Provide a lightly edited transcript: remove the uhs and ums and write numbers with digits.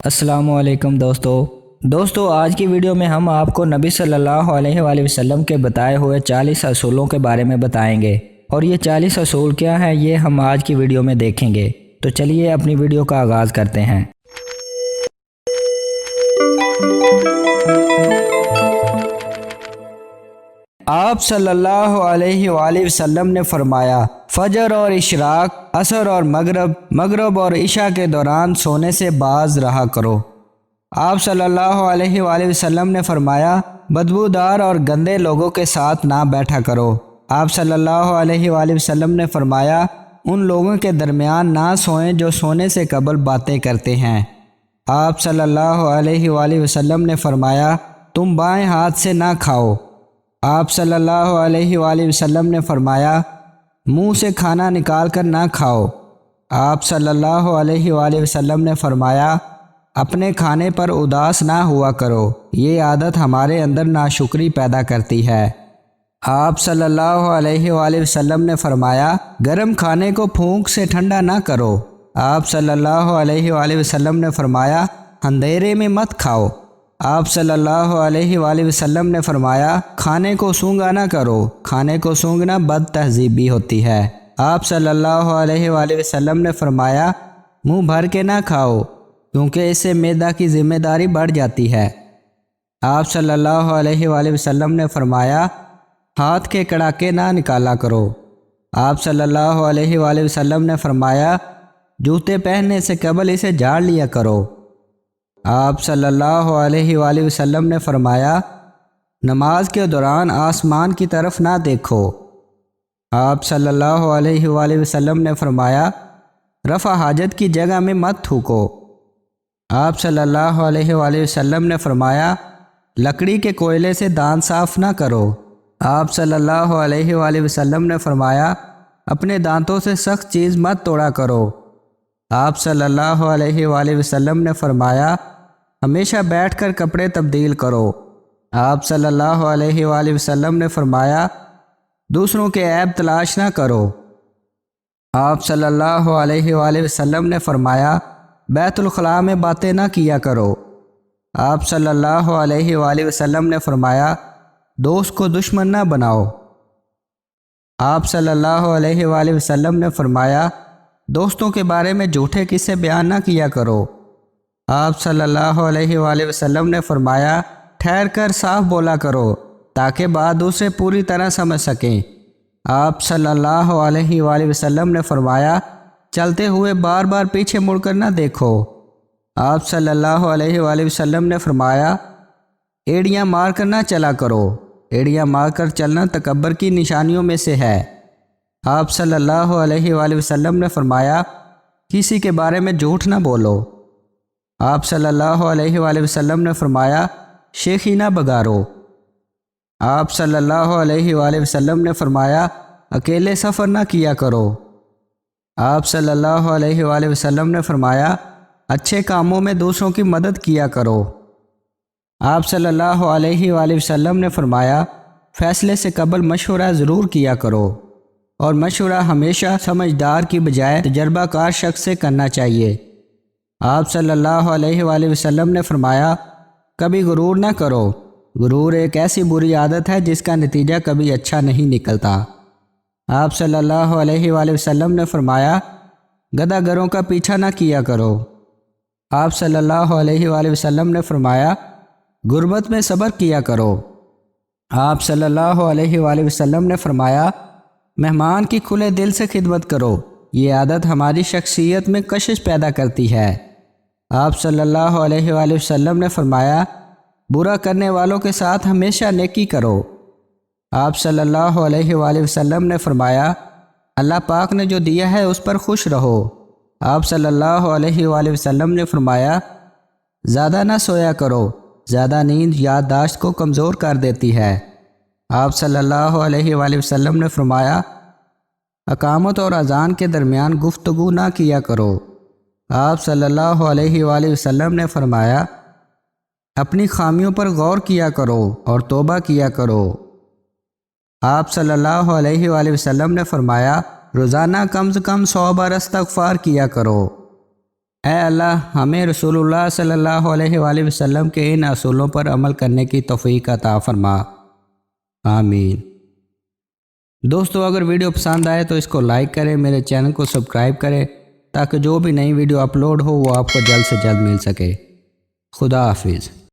السلام علیکم دوستو آج کی ویڈیو میں ہم آپ کو نبی صلی اللہ علیہ وآلہ وسلم کے بتائے ہوئے 40 اصولوں کے بارے میں بتائیں گے، اور یہ 40 اصول کیا ہیں یہ ہم آج کی ویڈیو میں دیکھیں گے۔ تو چلیے اپنی ویڈیو کا آغاز کرتے ہیں۔ آپ صلی اللہ علیہ وآلہ وسلم نے فرمایا، فجر اور اشراق، عصر اور مغرب اور عشاء کے دوران سونے سے باز رہا کرو۔ آپ صلی اللہ علیہ وآلہ وسلم نے فرمایا، بدبودار اور گندے لوگوں کے ساتھ نہ بیٹھا کرو۔ آپ صلی اللہ علیہ وآلہ وسلم نے فرمایا، ان لوگوں کے درمیان نہ سوئیں جو سونے سے قبل باتیں کرتے ہیں۔ آپ صلی اللہ علیہ وآلہ وسلم نے فرمایا، تم بائیں ہاتھ سے نہ کھاؤ۔ آپ صلی اللہ علیہ وآلہ وسلم نے فرمایا، منہ سے کھانا نکال کر نہ کھاؤ۔ آپ صلی اللہ علیہ وآلہ وسلم نے فرمایا، اپنے کھانے پر اداس نہ ہوا کرو، یہ عادت ہمارے اندر ناشکری پیدا کرتی ہے۔ آپ صلی اللہ علیہ وآلہ وسلم نے فرمایا، گرم کھانے کو پھونک سے ٹھنڈا نہ کرو۔ آپ صلی اللہ علیہ وآلہ وسلم نے فرمایا، اندھیرے میں مت کھاؤ۔ آپ صلی اللہ علیہ وآلہ وسلم نے فرمایا، کھانے کو سونگھا نہ کرو، کھانے کو سونگھنا بد تہذیبی ہوتی ہے۔ آپ صلی اللہ علیہ وآلہ وسلم نے فرمایا، منہ بھر کے نہ کھاؤ، کیونکہ اس سے معدہ کی ذمہ داری بڑھ جاتی ہے۔ آپ صلی اللہ علیہ وآلہ وسلم نے فرمایا، ہاتھ کے کڑاکے نہ نکالا کرو۔ آپ صلی اللہ علیہ وآلہ وسلم نے فرمایا، جوتے پہننے سے قبل اسے جھاڑ لیا کرو۔ آپ صلی اللہ علیہ وآلہ وسلم نے فرمایا، نماز کے دوران آسمان کی طرف نہ دیکھو۔ آپ صلی اللہ علیہ وآلہ وسلم نے فرمایا، رفع حاجت کی جگہ میں مت تھوکو۔ آپ صلی اللہ علیہ وآلہ وسلم نے فرمایا، لکڑی کے کوئلے سے دانت صاف نہ کرو۔ آپ صلی اللہ علیہ وآلہ وسلم نے فرمایا، اپنے دانتوں سے سخت چیز مت توڑا کرو۔ آپ صلی اللہ علیہ وآلہ وسلم نے فرمایا، ہمیشہ بیٹھ کر کپڑے تبدیل کرو۔ آپ صلی اللہ علیہ وآلہ وسلم نے فرمایا، دوسروں کے عیب تلاش نہ کرو۔ آپ صلی اللہ علیہ وآلہ وسلم نے فرمایا، بیت الخلاء میں باتیں نہ کیا کرو۔ آپ صلی اللہ علیہ وآلہ وسلم نے فرمایا، دوست کو دشمن نہ بناؤ۔ آپ صلی اللہ علیہ وآلہ وسلم نے فرمایا، دوستوں کے بارے میں جھوٹے قصے بیان نہ کیا کرو۔ آپ صلی اللہ علیہ وآلہ وسلم نے فرمایا، ٹھہر کر صاف بولا کرو تاکہ بات دوسرے پوری طرح سمجھ سکیں۔ آپ صلی اللہ علیہ وآلہ وسلم نے فرمایا، چلتے ہوئے بار بار پیچھے مڑ کر نہ دیکھو۔ آپ صلی اللہ علیہ وآلہ وسلم نے فرمایا، ایڑیاں مار کر نہ چلا کرو، ایڑیاں مار کر چلنا تکبر کی نشانیوں میں سے ہے۔ آپ صلی اللہ علیہ وآلہ وسلم نے فرمایا، کسی کے بارے میں جھوٹ نہ بولو۔ آپ صلی اللہ علیہ وآلہ وسلم نے فرمایا، شیخی نہ بگارو۔ آپ صلی اللہ علیہ وآلہ وسلم نے فرمایا، اکیلے سفر نہ کیا کرو۔ آپ صلی اللہ علیہ وآلہ وسلم نے فرمایا، اچھے کاموں میں دوسروں کی مدد کیا کرو۔ آپ صلی اللہ علیہ وآلہ وسلم نے فرمایا، فیصلے سے قبل مشورہ ضرور کیا کرو، اور مشورہ ہمیشہ سمجھدار کی بجائے تجربہ کار شخص سے کرنا چاہیے۔ آپ صلی اللہ علیہ وآلہ وسلم نے فرمایا، کبھی غرور نہ کرو، غرور ایک ایسی بری عادت ہے جس کا نتیجہ کبھی اچھا نہیں نکلتا۔ آپ صلی اللہ علیہ وآلہ وسلم نے فرمایا، گدھا گروں کا پیچھا نہ کیا کرو۔ آپ صلی اللہ علیہ وآلہ وسلم نے فرمایا، غربت میں صبر کیا کرو۔ آپ صلی اللہ علیہ وآلہ وسلم نے فرمایا، مہمان کی کھلے دل سے خدمت کرو، یہ عادت ہماری شخصیت میں کشش پیدا کرتی ہے۔ آپ صلی اللہ علیہ وآلہ وسلم نے فرمایا، برا کرنے والوں کے ساتھ ہمیشہ نیکی کرو۔ آپ صلی اللہ علیہ وآلہ وسلم نے فرمایا، اللہ پاک نے جو دیا ہے اس پر خوش رہو۔ آپ صلی اللہ علیہ وآلہ وسلم نے فرمایا، زیادہ نہ سویا کرو، زیادہ نیند یادداشت کو کمزور کر دیتی ہے۔ آپ صلی اللہ علیہ وآلہ وسلم نے فرمایا، اقامت اور اذان کے درمیان گفتگو نہ کیا کرو۔ آپ صلی اللہ علیہ وآلہ وسلم نے فرمایا، اپنی خامیوں پر غور کیا کرو اور توبہ کیا کرو۔ آپ صلی اللہ علیہ وآلہ وسلم نے فرمایا، روزانہ کم از کم 100 بار استغفار کیا کرو۔ اے اللہ ہمیں رسول اللہ صلی اللہ علیہ وآلہ وسلم کے ان اصولوں پر عمل کرنے کی توفیق عطا فرما، آمین۔ دوستو اگر ویڈیو پسند آئے تو اس کو لائک کریں، میرے چینل کو سبسکرائب کریں تاکہ جو بھی نئی ویڈیو اپلوڈ ہو وہ آپ کو جلد سے جلد مل سکے۔ خدا حافظ۔